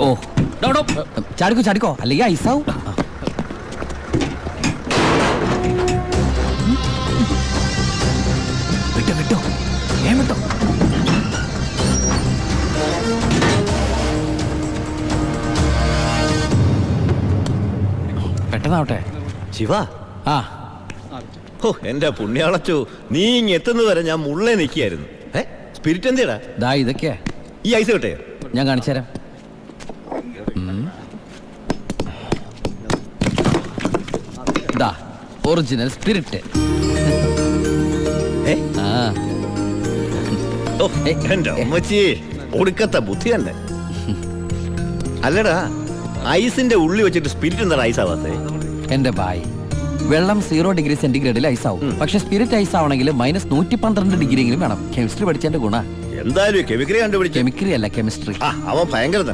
ഓ ചാടിക്കോ ചാടിക്കോ അല്ലെങ്കിൽ ഐസാവും. വിട്ടോ വിട്ടോ വിട്ടോ. പെട്ടെന്നാവട്ടെ. ശിവ, ആ ഓ എന്റെ പുണ്യാളച്ചു, നീ ഇങ്ങെത്തുന്നത് വരെ ഞാൻ മുള്ളേ നിൽക്കുകയായിരുന്നു. സ്പിരിറ്റ് എന്തിടാ? ദാ ഇതൊക്കെയാ. ഈ ഐസ് കിട്ടേ? ഞാൻ കാണിച്ചുതരാം. ദാ ഒറിജിനൽ സ്പിരിറ്റ്. ആ ഓ എന്റെ അമ്മച്ചി, ഒടുക്കത്തെ ബുദ്ധി തന്നെ. അല്ലടാ, ഐസിന്റെ ഉള്ളി വെച്ചിട്ട് സ്പിരിറ്റ് എന്താ ഐസ് ആവാത്തേ? എന്റെ ബായ്, വെള്ളം 0 ഡിഗ്രി സെന്റിഗ്രേഡിൽ ഐസ് ആവും. പക്ഷെ സ്പിരിറ്റ് ഐസ് ആവണമെങ്കിൽ -112 ഡിഗ്രിയെങ്കിലും വേണം. കെമിസ്ട്രി പഠിച്ചതിന്റെ ഗുണ. എന്തായാലും കെമിക്കറി കണ്ടുപിടിച്ചു. കെമിക്കറി അല്ല, കെമിസ്ട്രി. അവൻ ഭയങ്കര തന്നെ.